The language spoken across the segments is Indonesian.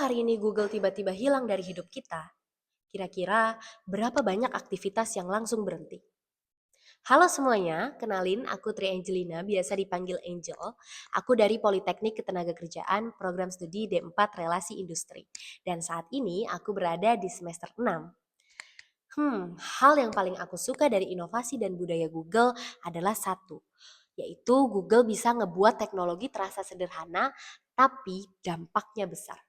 hari ini Google tiba-tiba hilang dari hidup kita, kira-kira berapa banyak aktivitas yang langsung berhenti? Halo semuanya, kenalin aku Tri Angelina, biasa dipanggil Angel. Aku dari Politeknik Ketenagakerjaan, program studi D4 Relasi Industri. Dan saat ini aku berada di semester 6. Hal yang paling aku suka dari inovasi dan budaya Google adalah satu, yaitu Google bisa ngebuat teknologi terasa sederhana, tapi dampaknya besar.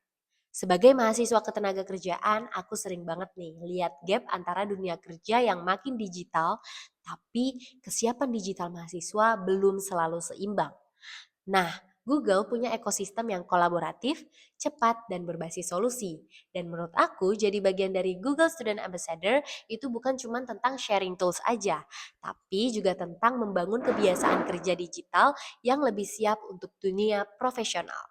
Sebagai mahasiswa ketenaga kerjaan, aku sering banget nih lihat gap antara dunia kerja yang makin digital, tapi kesiapan digital mahasiswa belum selalu seimbang. Nah, Google punya ekosistem yang kolaboratif, cepat, dan berbasis solusi. Dan menurut aku, jadi bagian dari Google Student Ambassador itu bukan cuma tentang sharing tools aja, tapi juga tentang membangun kebiasaan kerja digital yang lebih siap untuk dunia profesional.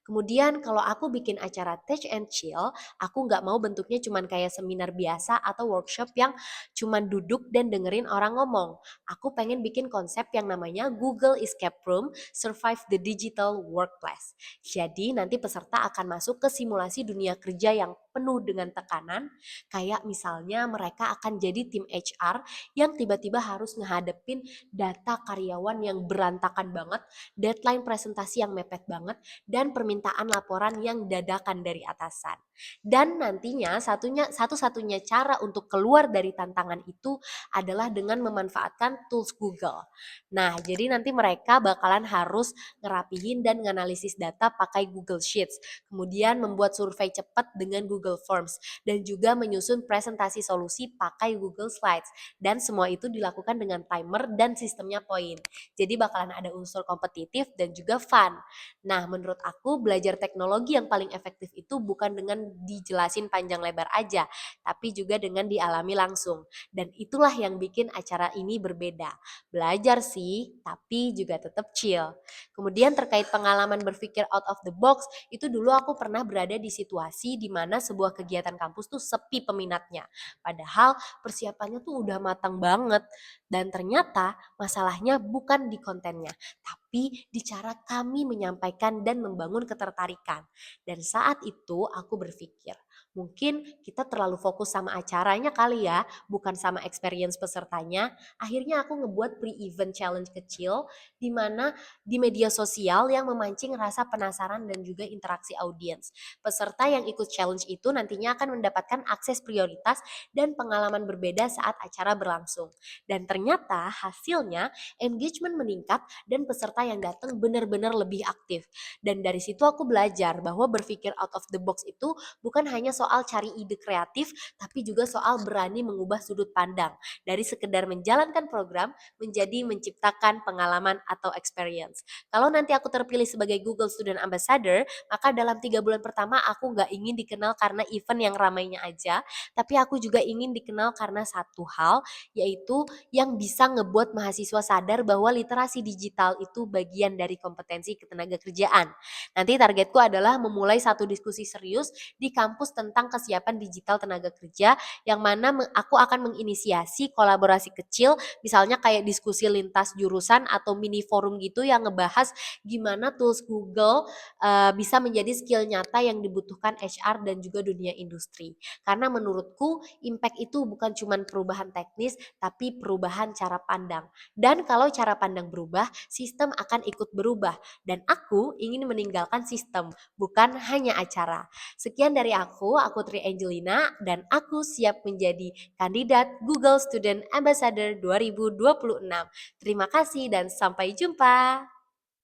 Kemudian kalau aku bikin acara Touch and Chill, aku nggak mau bentuknya cuman kayak seminar biasa atau workshop yang cuman duduk dan dengerin orang ngomong. Aku pengen bikin konsep yang namanya Google Escape Room Survive the Digital Workplace. Jadi nanti peserta akan masuk ke simulasi dunia kerja yang penuh dengan tekanan, kayak misalnya mereka akan jadi tim HR yang tiba-tiba harus ngehadepin data karyawan yang berantakan banget, deadline presentasi yang mepet banget, dan permintaan laporan yang dadakan dari atasan. Dan nantinya satu-satunya cara untuk keluar dari tantangan itu adalah dengan memanfaatkan tools Google. Nah, jadi nanti mereka bakalan harus ngerapihin dan nganalisis data pakai Google Sheets, kemudian membuat survei cepat dengan Google Forms, dan juga menyusun presentasi solusi pakai Google Slides. Dan semua itu dilakukan dengan timer dan sistemnya poin. Jadi bakalan ada unsur kompetitif dan juga fun. Nah, menurut aku belajar teknologi yang paling efektif itu bukan dengan dijelasin panjang lebar aja, tapi juga dengan dialami langsung. Dan itulah yang bikin acara ini berbeda. Belajar sih, tapi juga tetap chill. Kemudian terkait pengalaman berpikir out of the box, itu dulu aku pernah berada di situasi di mana sebuah kegiatan kampus tuh sepi peminatnya. Padahal persiapannya tuh udah matang banget. Dan ternyata masalahnya bukan di kontennya, tapi di cara kami menyampaikan dan membangun ketertarikan. Dan saat itu aku berpikir, mungkin kita terlalu fokus sama acaranya kali ya, bukan sama experience pesertanya. Akhirnya aku ngebuat pre-event challenge kecil di mana di media sosial yang memancing rasa penasaran dan juga interaksi audiens. Peserta yang ikut challenge itu nantinya akan mendapatkan akses prioritas dan pengalaman berbeda saat acara berlangsung. Dan ternyata hasilnya engagement meningkat dan peserta yang datang benar-benar lebih aktif. Dan dari situ aku belajar bahwa berpikir out of the box itu bukan hanya soal cari ide kreatif, tapi juga soal berani mengubah sudut pandang. Dari sekedar menjalankan program menjadi menciptakan pengalaman atau experience. Kalau nanti aku terpilih sebagai Google Student Ambassador, maka dalam 3 bulan pertama aku nggak ingin dikenal karena event yang ramainya aja, tapi aku juga ingin dikenal karena satu hal, yaitu yang bisa ngebuat mahasiswa sadar bahwa literasi digital itu bagian dari kompetensi ketenagakerjaan. Nanti targetku adalah memulai satu diskusi serius di kampus tentang kesiapan digital tenaga kerja, yang mana aku akan menginisiasi kolaborasi kecil, misalnya kayak diskusi lintas jurusan atau mini forum gitu yang ngebahas gimana tools Google bisa menjadi skill nyata yang dibutuhkan HR dan juga dunia industri. Karena menurutku impact itu bukan cuma perubahan teknis, tapi perubahan cara pandang. Dan kalau cara pandang berubah, sistem akan ikut berubah. Dan aku ingin meninggalkan sistem, bukan hanya acara. Sekian dari aku Tri Angelina, dan aku siap menjadi kandidat Google Student Ambassador 2026. Terima kasih dan sampai jumpa.